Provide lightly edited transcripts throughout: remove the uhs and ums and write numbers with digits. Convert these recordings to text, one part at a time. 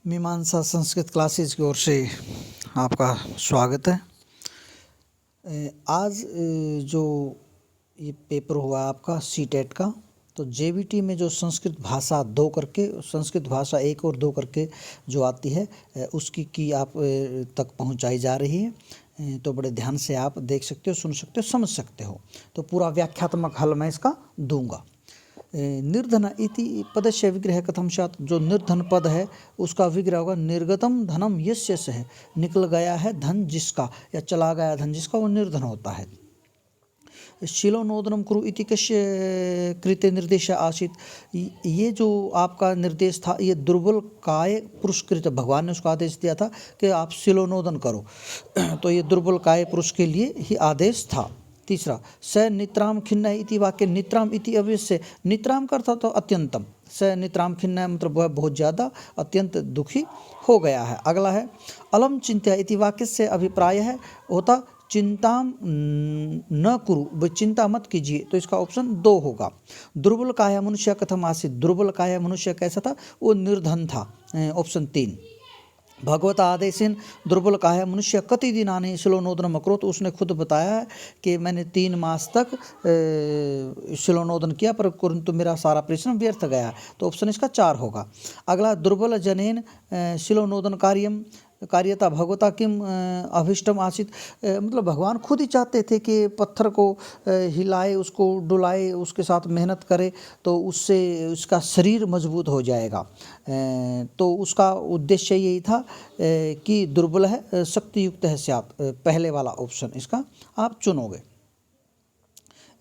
मीमांसा संस्कृत क्लासेस की ओर से आपका स्वागत है। आज जो ये पेपर हुआ आपका सीटेट का, तो जेवीटी में जो संस्कृत भाषा 2 करके, संस्कृत भाषा 1 और 2 करके जो आती है उसकी की आप तक पहुंचाई जा रही है। तो बड़े ध्यान से आप देख सकते हो, सुन सकते हो, समझ सकते हो। तो पूरा व्याख्यात्मक हल मैं इसका दूंगा। निर्धन इति पदस्य विग्रह कथम स्यात्, जो निर्धन पद है उसका विग्रह होगा निर्गतम धनम यस्य है, निकल गया है धन जिसका, या चला गया धन जिसका, वो निर्धन होता है। शिलोनोदनम कुरु इति कस्य कृते निर्देश आसीत, ये जो आपका निर्देश था ये दुर्बल काय पुरस्कृत, भगवान ने उसको आदेश दिया था कि आप शिलोनोदन करो। तो ये दुर्बल काय पुरुष के लिए ही आदेश था। तीसरा, स नित्राम खिन्न इति वाक्य, नित्राम इति अवश्य, नित्राम का अर्थ तो अत्यंतम, स नित्राम खिन्न मतलब वह बहुत ज़्यादा अत्यंत दुखी हो गया है। अगला है अलम चिंत्या इति वाक्य से अभिप्राय है होता चिंताम न कुरु, भाई चिंता मत कीजिए, तो इसका ऑप्शन 2 होगा। दुर्बल काया मनुष्य कथम आसीत, दुर्बल काया मनुष्य कैसा था, वो निर्धन था, ऑप्शन 3। भगवता आदेशन दुर्बल काया मनुष्य कति दिनानि शिलोनोदनम अकरोत्, उसने खुद बताया है कि मैंने 3 मास तक शिलोनोदन किया परंतु मेरा सारा परिश्रम व्यर्थ गया, तो ऑप्शन इसका 4 होगा। अगला दुर्बल जनेन शिलोनोदन कार्यता भगवता किम अभिष्टम आसित, मतलब भगवान खुद ही चाहते थे कि पत्थर को हिलाए, उसको डुलाए, उसके साथ मेहनत करे तो उससे उसका शरीर मजबूत हो जाएगा। तो उसका उद्देश्य यही था कि दुर्बल है शक्ति युक्त है स्यात्, पहले वाला ऑप्शन इसका आप चुनोगे।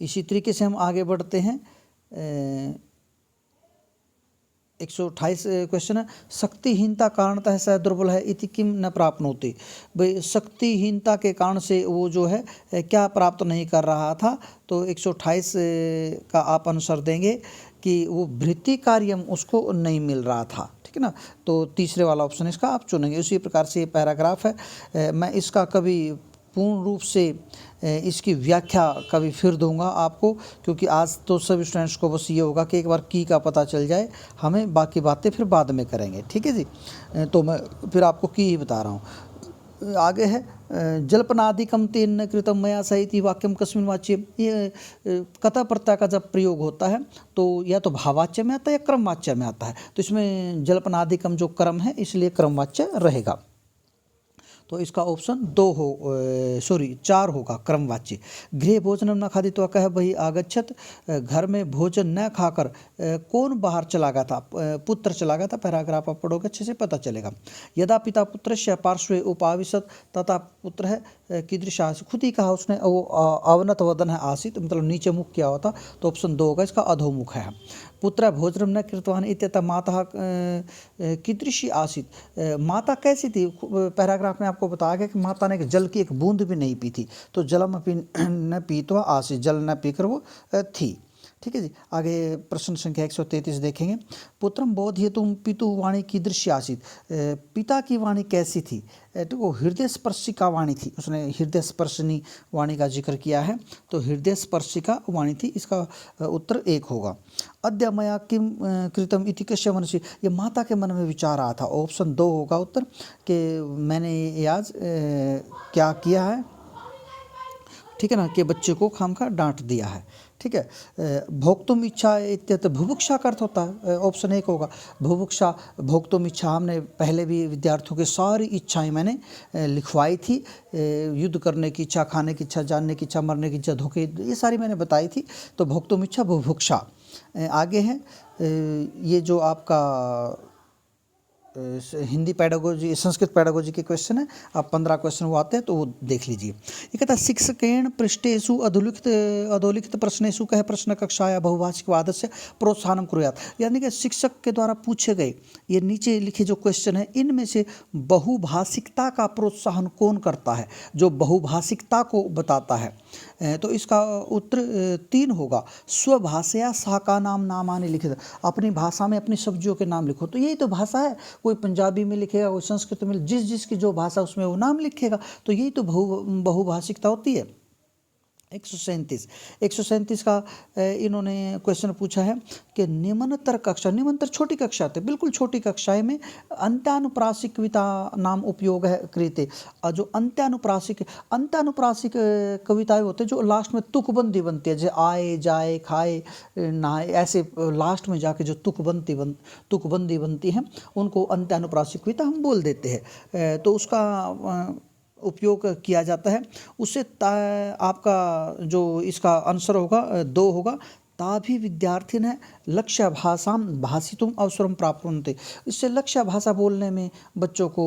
इसी तरीके से हम आगे बढ़ते हैं। 128 क्वेश्चन है, शक्तिहीनता कारणतः सह दुर्बल है इति किम न प्राप्नोति, भाई शक्तिहीनता के कारण से वो जो है क्या प्राप्त नहीं कर रहा था, तो 128 का आप आंसर देंगे कि वो वृत्ति कार्यम उसको नहीं मिल रहा था, ठीक है ना। तो तीसरे वाला ऑप्शन इसका आप चुनेंगे। उसी प्रकार से ये पैराग्राफ है, मैं इसका कभी पूर्ण रूप से इसकी व्याख्या कभी फिर दूंगा आपको, क्योंकि आज तो सभी स्टूडेंट्स को बस ये होगा कि एक बार की का पता चल जाए, हमें बाकी बातें फिर बाद में करेंगे, ठीक है जी। तो मैं फिर आपको की ही बता रहा हूँ। आगे है जल्पनादिकम तेन कृतम मया सह इति वाक्यम कस्मिन् वाच्ये, ये कथा प्रत्यय का जब प्रयोग होता है तो या तो भाववाच्य में आता है या क्रमवाच्य में आता है, तो इसमें जल्पनादिकम जो क्रम है इसलिए क्रमवाच्य रहेगा। तो इसका ऑप्शन 4 होगा, क्रमवाच्य। गृह भोजनम न खादित्वा कह बहि आगच्छत, घर में भोजन न खाकर कौन बाहर चला गया था, पुत्र चला गया था। पैराग्राफ आप पढ़ोगे अच्छे से पता चलेगा। यदा पिता पुत्रस्य पार्श्वे उपाविशत, तथा पुत्र है कीदृशा, खुद ही कहा उसने, वो अवनत वदन है आसीत, मतलब नीचे मुख किया हुआ था, तो ऑप्शन 2 होगा, इसका अधोमुख है। पुत्र भोजनम न कृतवान इत्यतः माता कीदृशी आसीत, माता कैसी थी, पैराग्राफ में आपको बताया गया कि माता ने जल की एक बूंद भी नहीं पी थी, तो जलम न पीतवा आसीत, जल न पीकर वो थी, ठीक है जी। आगे प्रश्न संख्या 133 देखेंगे। पुत्रम बोधयितुम पितु वाणी कीदृशी आसीत, पिता की वाणी कैसी थी, तो वो हृदय स्पर्शिका वाणी थी, उसने हृदय स्पर्शनी वाणी का जिक्र किया है, तो हृदय स्पर्शिका वाणी थी, इसका उत्तर 1 होगा। अद्य मया किम कृतम इति कस्य मनसि, ये माता के मन में विचार आया था, ऑप्शन 2 होगा उत्तर, कि मैंने आज क्या किया है, ठीक है ना, कि बच्चे को खामखा डांट दिया है, ठीक है। भोक्तुम इच्छा इत्यत भुभुक्षा का अर्थ होता है, ऑप्शन 1 होगा भुभुक्षा, भोक्तुम इच्छा, हमने पहले भी विद्यार्थियों की सारी इच्छाएं मैंने लिखवाई थी, युद्ध करने की इच्छा, खाने की इच्छा, जानने की इच्छा, मरने की इच्छा, धोखे, ये सारी मैंने बताई थी, तो भोक्तुम इच्छा भुभुक्षा। आगे है ये जो आपका हिंदी पैडागोजी, संस्कृत पैडागोजी के क्वेश्चन है, आप 15 क्वेश्चन वो आते हैं तो वो देख लीजिए। ये कहता है शिक्षकेण पृष्ठेषु अधोलिखित प्रश्नेषु कह प्रश्न कक्षाया बहुभाषिकवादस्य प्रोत्साहन कुर्यात्, यानी कि शिक्षक के द्वारा पूछे गए ये नीचे लिखे जो क्वेश्चन है, इनमें से बहुभाषिकता का प्रोत्साहन कौन करता है, जो बहुभाषिकता को बताता है, तो इसका उत्तर 3 होगा। स्वभाषया शाका नामानि लिखित, अपनी भाषा में अपनी सब्जियों के नाम लिखो, तो यही तो भाषा है, कोई पंजाबी में लिखेगा, कोई संस्कृत में, जिसकी जो भाषा उसमें वो नाम लिखेगा, तो यही तो बहुभाषिकता होती है। 137 का इन्होंने क्वेश्चन पूछा है कि निम्नतर कक्षा, निम्नतर छोटी कक्षा थे, बिल्कुल छोटी कक्षाएं में अंत्यानुप्रासिक कविता नाम उपयोग है क्रियते। और जो अंत्यानुप्रासिक कविताएं होते हैं जो लास्ट में तुकबंदी बनती है, जैसे आए जाए खाए नहाए, ऐसे लास्ट में जाके जो तुकबंदी बनती है उनको अंत्यानुप्रासिक कविता हम बोल देते हैं। तो उसका उपयोग किया जाता है। उससे आपका जो इसका आंसर होगा 2 होगा। ताभी विद्यार्थी ने लक्ष्य भाषां भाषितुम अवसरम प्राप्नुते। इससे लक्ष्य भाषा बोलने में बच्चों को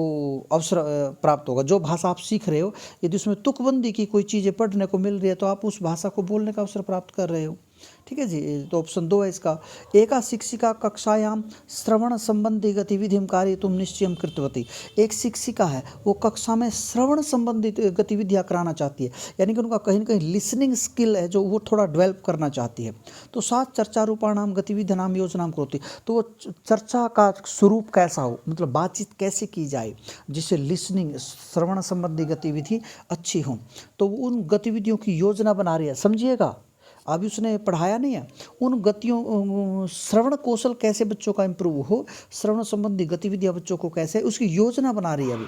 अवसर प्राप्त होगा। जो भाषा आप सीख रहे हो, यदि उसमें तुकबंदी की कोई चीज़ें पढ़ने को मिल रही है तो आप उस भाषा को बोलने का अवसर प्राप्त कर रहे हो। ठीक है जी, तो ऑप्शन 2 है इसका। एका शिक्षिका कक्षायाम श्रवण संबंधी गतिविधि कार्यतुम निश्चय कृतवती। एक शिक्षिका है, वो कक्षा में श्रवण संबंधित गतिविधियाँ कराना चाहती है, यानी कि उनका कहीं ना कहीं लिसनिंग स्किल है जो वो थोड़ा डेवलप करना चाहती है। तो सात चर्चा रूपाणाम गतिविधि नाम योजना करोती। तो वो चर्चा का स्वरूप कैसा हो, मतलब बातचीत कैसे की जाए जिससे लिसनिंग श्रवण संबंधी गतिविधि अच्छी हो, तो उन गतिविधियों की योजना बना रही है। समझिएगा, अभी उसने पढ़ाया नहीं है, उन गतियों श्रवण कौशल कैसे बच्चों का इम्प्रूव हो, श्रवण संबंधी गतिविधियाँ बच्चों को कैसे, उसकी योजना बना रही है अभी।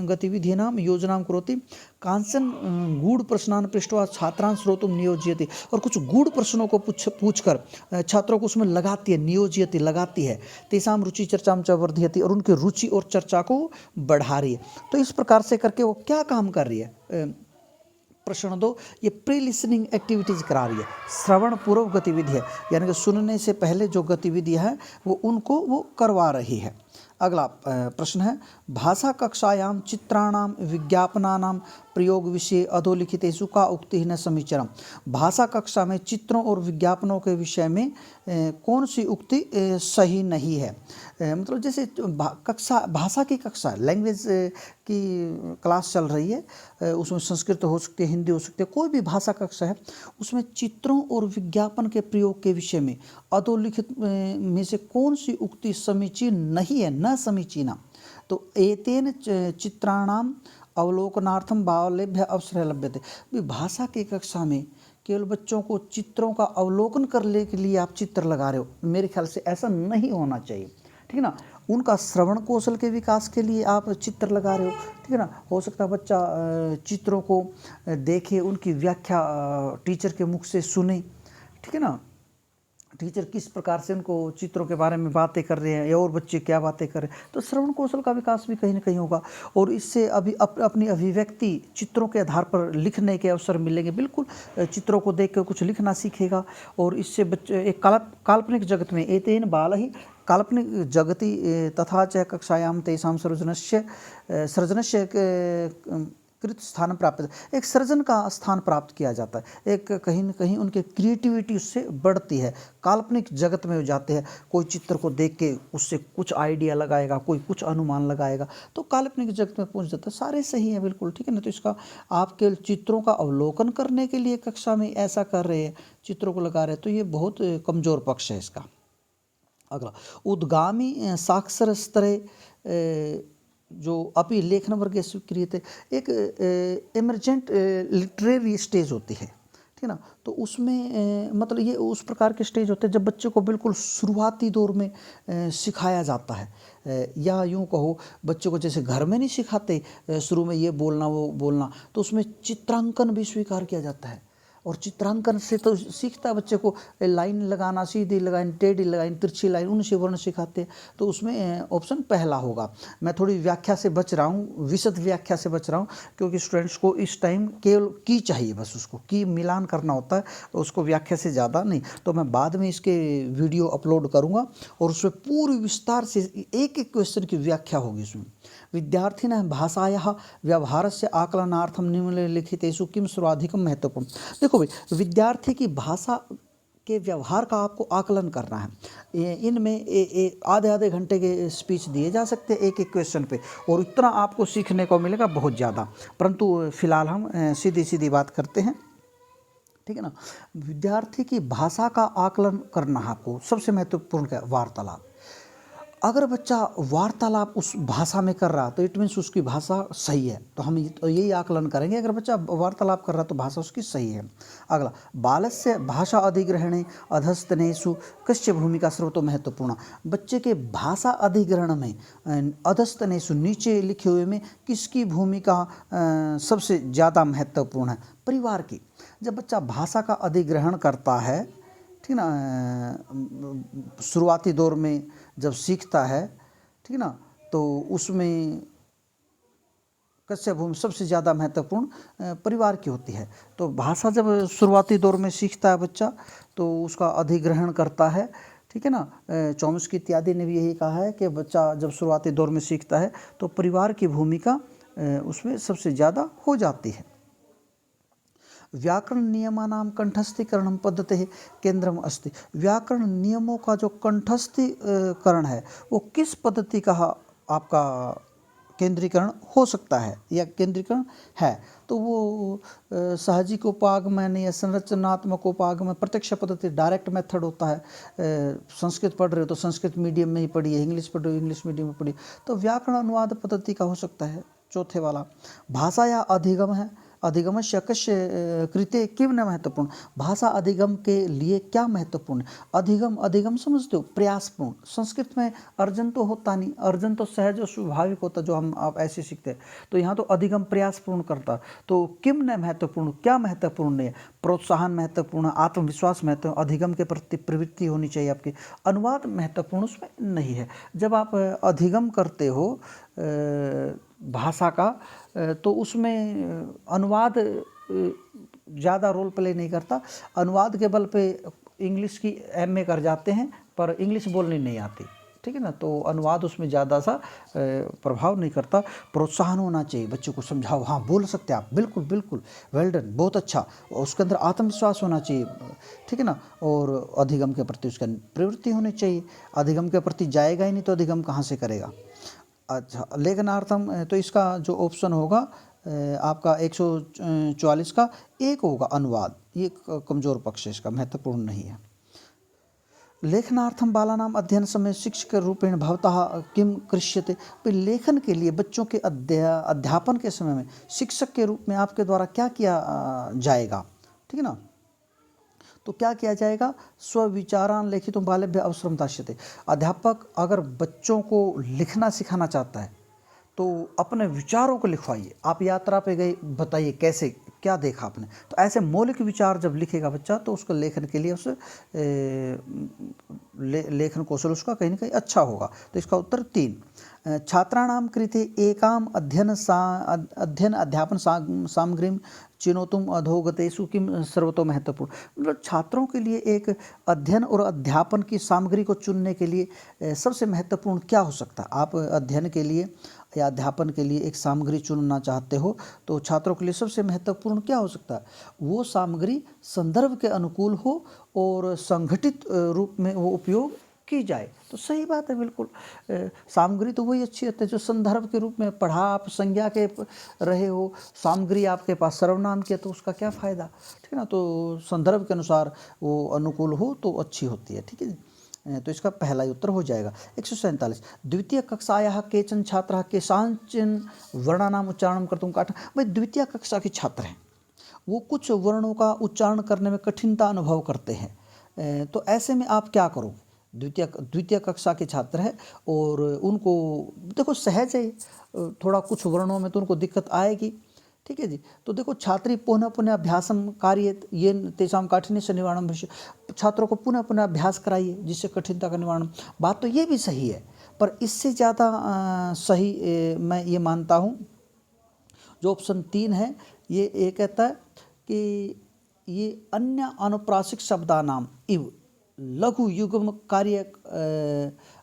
गतिविधि नाम योजनाम करोति। कांचन गूढ़ प्रश्नान पृष्ठवा छात्रान श्रोतुम नियोज्यते। और कुछ गूढ़ प्रश्नों को पूछकर छात्रों को उसमें लगाती है, नियोज्यते लगाती है। तेसाम रुचि चर्चाम च वर्धयति, और उनकी रुचि और चर्चा को बढ़ा रही है। तो इस प्रकार से करके वो क्या काम कर रही है। प्रश्न 2, ये प्री लिसनिंग एक्टिविटीज़ करा रही है, श्रवण पूर्व गतिविधि है, यानी कि सुनने से पहले जो गतिविधियाँ है उनको वो करवा रही है। अगला प्रश्न है, भाषा कक्षायाम चित्राणाम विज्ञापनानाम प्रयोग विषय अधोलिखितेषु का उक्ति न समीचीनम। भाषा कक्षा में चित्रों और विज्ञापनों के विषय में कौन सी उक्ति सही नहीं है। मतलब जैसे भाषा की कक्षा, लैंग्वेज की क्लास चल रही है, उसमें संस्कृत हो सकती है, हिंदी हो सकती है, कोई भी भाषा कक्षा है, उसमें चित्रों और विज्ञापन के प्रयोग के विषय में अधोलिखित में से कौन सी उक्ति समीचीन नहीं है, न समीचीना। तो एतेन चित्राणाम अवलोकनार्थम बालेभ्य अवसर लभ्यते। भाषा की कक्षा में केवल बच्चों को चित्रों का अवलोकन करने के लिए आप चित्र लगा रहे हो, मेरे ख्याल से ऐसा नहीं होना चाहिए। ठीक है ना, उनका श्रवण कौशल के विकास के लिए आप चित्र लगा रहे हो। ठीक है ना, हो सकता है बच्चा चित्रों को देखे, उनकी व्याख्या टीचर के मुख से सुने। ठीक है ना, टीचर किस प्रकार से उनको चित्रों के बारे में बातें कर रहे हैं या और बच्चे क्या बातें कर रहे हैं, तो श्रवण कौशल का विकास भी कहीं ना कहीं होगा। और इससे अभी अपनी अभिव्यक्ति चित्रों के आधार पर लिखने के अवसर मिलेंगे। बिल्कुल, चित्रों को देख कर कुछ लिखना सीखेगा, और इससे बच्चे एक काल्पनिक जगत में एतेन बाल ही काल्पनिक जगति तथा च कक्षायाम तेषां सृजनस्य कृत स्थान प्राप्त, एक सृजन का स्थान प्राप्त किया जाता है। एक कहीं न कहीं उनके क्रिएटिविटी उससे बढ़ती है, काल्पनिक जगत में हो जाते हैं। कोई चित्र को देख के उससे कुछ आइडिया लगाएगा, कोई कुछ अनुमान लगाएगा, तो काल्पनिक जगत में पहुंच जाता है। सारे सही हैं बिल्कुल, ठीक है ना। तो इसका आप केवल चित्रों का अवलोकन करने के लिए कक्षा में ऐसा कर रहे हैं, चित्रों को लगा रहे हैं, तो ये बहुत कमज़ोर पक्ष है इसका। अगला, उद्गामी साक्षर स्तरे जो अपि लेखन वर्ग स्वीक्रियते, एक इमर्जेंट लिटरेरी स्टेज होती है। ठीक है ना, तो उसमें मतलब ये उस प्रकार के स्टेज होते हैं जब बच्चे को बिल्कुल शुरुआती दौर में सिखाया जाता है, या यूँ कहो बच्चों को जैसे घर में नहीं सिखाते शुरू में ये बोलना वो बोलना, तो उसमें चित्रांकन भी स्वीकार किया जाता है। और चित्रांकन से तो सीखता है बच्चे को, लाइन लगाना, सीधी लाइन, टेढ़ी लाइन, तिरछी लाइन, उनसे वर्ण सिखाते हैं। तो उसमें ऑप्शन पहला होगा। मैं थोड़ी व्याख्या से बच रहा हूँ, विशद व्याख्या से बच रहा हूँ, क्योंकि स्टूडेंट्स को इस टाइम केवल की चाहिए, बस उसको की मिलान करना होता है, तो उसको व्याख्या से ज़्यादा नहीं। तो मैं बाद में इसके वीडियो अपलोड करूँगा और उसमें पूरी विस्तार से एक एक क्वेश्चन की व्याख्या होगी। उसमें विद्यार्थिनः भाषायाः व्यवहारस्य आकलनार्थं निम्नलिखितेषु किं सर्वाधिकं महत्वपूर्ण। देखो भाई, विद्यार्थी की भाषा के व्यवहार का आपको आकलन करना है। इनमें आधे आधे घंटे के स्पीच दिए जा सकते हैं एक एक क्वेश्चन पे, और इतना आपको सीखने को मिलेगा बहुत ज़्यादा। परंतु फिलहाल हम सीधी सीधी बात करते हैं। ठीक है ना, विद्यार्थी की भाषा का आकलन करना आपको सबसे महत्वपूर्ण है। वार्तालाप, अगर बच्चा वार्तालाप उस भाषा में कर रहा तो इट मीन्स उसकी भाषा सही है, तो हम यही आकलन करेंगे, अगर बच्चा वार्तालाप कर रहा तो भाषा उसकी सही है। अगला, बालस्य भाषा अधिग्रहणे अधस्तनेषु कस्य भूमिका सर्वतो महत्वपूर्ण। बच्चे के भाषा अधिग्रहण में अधस्तनेषु नीचे लिखे हुए में किसकी भूमिका सबसे ज़्यादा महत्वपूर्ण है? परिवार की। जब बच्चा भाषा का अधिग्रहण करता है, ठीक ना, शुरुआती दौर में जब सीखता है, ठीक ना, तो उसमें कस्य भूमि सबसे ज़्यादा महत्वपूर्ण परिवार की होती है। तो भाषा जब शुरुआती दौर में सीखता है बच्चा तो उसका अधिग्रहण करता है, ठीक है ना। चॉम्स्की इत्यादि ने भी यही कहा है कि बच्चा जब शुरुआती दौर में सीखता है तो परिवार की भूमिका उसमें सबसे ज़्यादा हो जाती है। व्याकरण नियमानां कंठस्थीकरण पद्धति केंद्रम अस्ति। व्याकरण नियमों का जो कंठस्थीकरण है वो किस पद्धति का आपका केंद्रीकरण हो सकता है या केंद्रीकरण है? तो वो साहजिक उपागम या संरचनात्मक उपागम, प्रत्यक्ष पद्धति, डायरेक्ट मेथड होता है। संस्कृत पढ़ रहे हो तो संस्कृत मीडियम में ही पढ़िए, इंग्लिश पढ़ रहे हो इंग्लिश मीडियम में पढ़िए, तो व्याकरण अनुवाद पद्धति का हो सकता है। चौथे वाला, भाषा या अधिगम है, अधिगमस्य कस्य कृते किम न महत्वपूर्ण। भाषा अधिगम के लिए क्या महत्वपूर्ण है? अधिगम, अधिगम समझते हो, प्रयासपूर्ण। संस्कृत में अर्जन तो होता नहीं, अर्जन तो सहज और स्वाभाविक होता जो हम आप ऐसे सीखते हैं, तो यहाँ तो अधिगम प्रयासपूर्ण करता। तो किम न महत्वपूर्ण, क्या महत्वपूर्ण नहीं है? प्रोत्साहन महत्वपूर्ण, आत्मविश्वास महत्वपूर्ण, अधिगम के प्रति प्रवृत्ति होनी चाहिए आपकी। अनुवाद महत्वपूर्ण उसमें नहीं है। जब आप अधिगम करते हो भाषा का तो उसमें अनुवाद ज़्यादा रोल प्ले नहीं करता। अनुवाद के बल पे इंग्लिश की एमए कर जाते हैं पर इंग्लिश बोलनी नहीं आती, ठीक है ना, तो अनुवाद उसमें ज़्यादा सा प्रभाव नहीं करता। प्रोत्साहन होना चाहिए, बच्चों को समझाओ, हाँ बोल सकते हैं आप, बिल्कुल बिल्कुल, वेल डन, बहुत अच्छा। उसके अंदर आत्मविश्वास होना चाहिए, ठीक है ना, और अधिगम के प्रति उसका प्रवृत्ति होनी चाहिए। अधिगम के प्रति जाएगा ही नहीं तो अधिगम कहाँ से करेगा? अच्छा, लेखनार्थम, तो इसका जो ऑप्शन होगा आपका 144 का एक होगा अनुवाद। ये कमज़ोर पक्ष है, इसका महत्वपूर्ण नहीं है। लेखनार्थम बालानाम अध्ययन समय शिक्षक रूपेण भवतः किम कृष्यते। भाई लेखन के लिए बच्चों के अध्यापन के समय में शिक्षक के रूप में आपके द्वारा क्या किया जाएगा, ठीक है ना। तो क्या किया जाएगा? स्वविचारान लेखितुम बालेभ्यः अवसरम दास्यते। अध्यापक अगर बच्चों को लिखना सिखाना चाहता है तो अपने विचारों को लिखवाइए। आप यात्रा पे गए, बताइए कैसे, क्या देखा आपने, तो ऐसे मौलिक विचार जब लिखेगा बच्चा तो उसको लेखन के लिए उसे लेखन कौशल उसका कहीं ना कहीं अच्छा होगा। तो इसका उत्तर 3। छात्राणां कृते एकाम अध्ययन अध्यापन सामग्रीं चिनोतुम अधोगतेषु किम सर्वतो महत्वपूर्ण। मतलब छात्रों के लिए एक अध्ययन और अध्यापन की सामग्री को चुनने के लिए सबसे महत्वपूर्ण क्या हो सकता है? आप अध्ययन के लिए या अध्यापन के लिए एक सामग्री चुनना चाहते हो तो छात्रों के लिए सबसे महत्वपूर्ण क्या हो सकता है? वो सामग्री संदर्भ के अनुकूल हो और संगठित रूप में वो उपयोग की जाए। तो सही बात है, बिल्कुल। सामग्री तो वही अच्छी होती है जो संदर्भ के रूप में पढ़ा, आप संज्ञा के रहे हो, सामग्री आपके पास सर्वनाम की है तो उसका क्या फ़ायदा, ठीक है ना। तो संदर्भ के अनुसार वो अनुकूल हो तो अच्छी होती है, ठीक है। तो इसका पहला ही उत्तर हो जाएगा। 147 द्वितीय कक्षायाः केचन छात्राः केषाञ्चन वर्णानाम् उच्चारणं कर्तुं काठिन्यं। भाई द्वितीय कक्षा के छात्र हैं, वो कुछ वर्णों का उच्चारण करने में कठिनता अनुभव करते हैं, तो ऐसे में आप क्या करो? द्वितीय कक्षा के छात्र हैं और उनको देखो सहज है, थोड़ा कुछ वर्णों में तो उनको दिक्कत आएगी, ठीक है जी। तो देखो छात्री पुनः पुनः अभ्यासम कार्येत ये तेषां काठिन्यस्य निवारणं भविष्यति। छात्रों को पुनः पुनः अभ्यास कराइए जिससे कठिनता का निवारण। बात तो ये भी सही है, पर इससे ज़्यादा सही मैं ये मानता हूँ जो ऑप्शन 3 है। ये कहता है कि ये अन्य अनुप्रासिक शब्दानाम इव लघु युग्म कार्य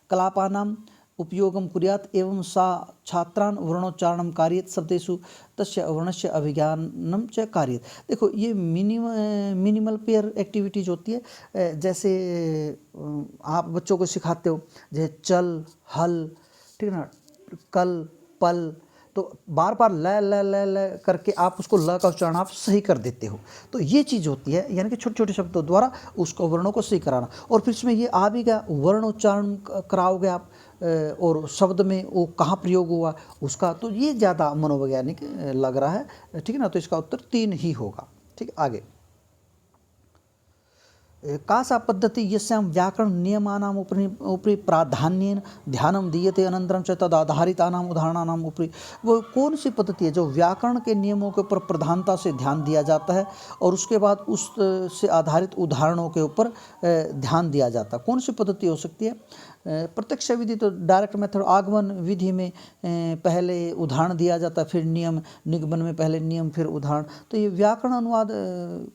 कलापानाम उपयोगम कुर्यात् एवं सा छात्रान् वर्णोच्चारणं कारयेत् शब्देषु तस्य वर्णस्य अभिज्ञानम च कारयेत्। देखो ये मिनिमल पेयर एक्टिविटीज होती है, जैसे आप बच्चों को सिखाते हो जैसे चल, हल, ठीक है ना, कल, पल, तो बार बार ल ल ल ल करके आप उसको ल का उच्चारण आप सही कर देते हो। तो ये चीज़ होती है, यानी कि छोटे छोटे शब्दों द्वारा उसको वर्णों को सही कराना। और फिर इसमें ये आ भी गया, वर्ण उच्चारण कराओगे आप और शब्द में वो कहाँ प्रयोग हुआ उसका, तो ये ज़्यादा मनोवैज्ञानिक लग रहा है, ठीक है ना। तो इसका उत्तर 3 ही होगा। ठीक है, आगे का सा पद्धति यस्यां व्याकरण नियमानाम् उपरि प्राधान्येन ध्यानं दीयते अनन्तरं च तदाधारितानाम् उदाहरणानाम् उपरि, वो कौन सी पद्धति है जो व्याकरण के नियमों के ऊपर प्रधानता से ध्यान दिया जाता है और उसके बाद उस से आधारित उदाहरणों के ऊपर ध्यान दिया जाता है? कौन सी पद्धति हो सकती है? प्रत्यक्ष विधि तो डायरेक्ट मेथड, आगमन विधि में पहले उदाहरण दिया जाता है फिर नियम, निगमन में पहले नियम फिर उदाहरण। तो ये व्याकरण अनुवाद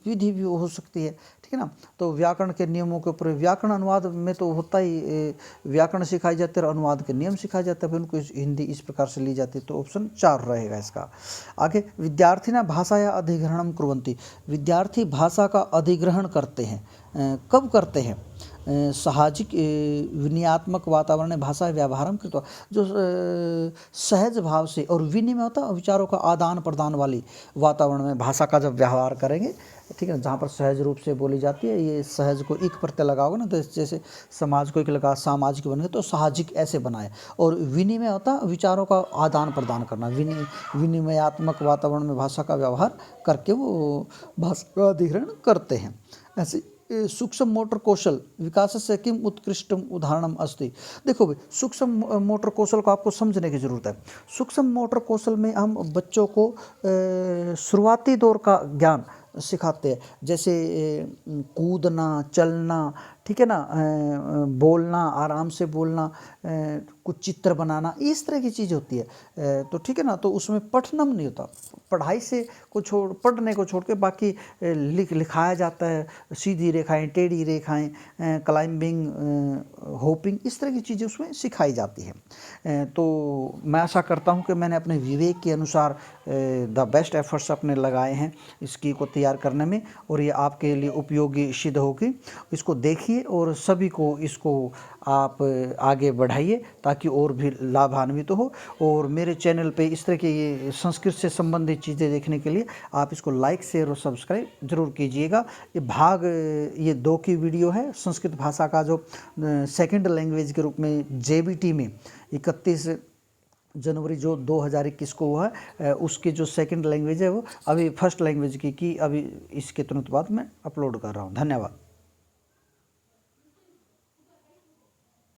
विधि भी हो सकती है, ठीक है ना। तो व्याकरण के नियमों के ऊपर, व्याकरण अनुवाद में तो होता ही व्याकरण सिखाई जाते हैं और अनुवाद के नियम सिखाए जाते हैं, फिर उनको हिंदी इस प्रकार से ली जाती है। तो ऑप्शन 4 रहेगा इसका। आगे विद्यार्थिना भाषाया अधिग्रहणम कुर्वन्ति, विद्यार्थी भाषा का अधिग्रहण करते हैं। कब करते हैं? सामाजिक विनयात्मक वातावरण भाषा व्यवहारम कृत्वा, जो सहज भाव से और विनिमय होता है, विचारों का आदान प्रदान वाली वातावरण में भाषा का जब व्यवहार करेंगे, ठीक है ना, जहाँ पर सहज रूप से बोली जाती है, ये सहज को एक प्रत्यय लगाओगे ना, तो जैसे समाज को एक लगा सामाजिक बन गए, तो सामाजिक ऐसे बनाए। और विनिमय होता है विचारों का आदान प्रदान करना, विनिमयात्मक वातावरण में भाषा का व्यवहार करके वो भाषा का अधिग्रहण करते हैं। ऐसे सूक्ष्म मोटर कौशल विकास से किम उत्कृष्टम उदाहरणम अस्ति। देखो भाई, सूक्ष्म मोटर कौशल को आपको समझने की ज़रूरत है। सूक्ष्म मोटर कौशल में हम बच्चों को शुरुआती दौर का ज्ञान सिखाते हैं, जैसे कूदना, चलना, ठीक है ना, बोलना, आराम से बोलना, कुछ चित्र बनाना, इस तरह की चीज़ होती है। तो ठीक है ना, तो उसमें पठनम नहीं होता, पढ़ाई से को छोड़, पढ़ने को छोड़ के बाकी लिखाया जाता है, सीधी रेखाएं, टेढ़ी रेखाएं, क्लाइंबिंग, होपिंग, इस तरह की चीज़ें उसमें सिखाई जाती हैं। तो मैं आशा करता हूं कि मैंने अपने विवेक के अनुसार द बेस्ट एफर्ट्स अपने लगाए हैं इसकी को तैयार करने में, और ये आपके लिए उपयोगी सिद्ध होगी। इसको देखिए और सभी को इसको आप आगे बढ़ाइए ताकि और भी लाभान्वित हो। और मेरे चैनल पे इस तरह के ये संस्कृत से संबंधित चीज़ें देखने के लिए आप इसको लाइक, शेयर और सब्सक्राइब जरूर कीजिएगा। ये 2 की वीडियो है, संस्कृत भाषा का जो सेकंड लैंग्वेज के रूप में JBT में 31 जनवरी जो 2021 को हुआ है, उसकी जो सेकंड लैंग्वेज है वो अभी फर्स्ट लैंग्वेज की अभी इसके तुरंत बाद मैं अपलोड कर रहा हूँ। धन्यवाद।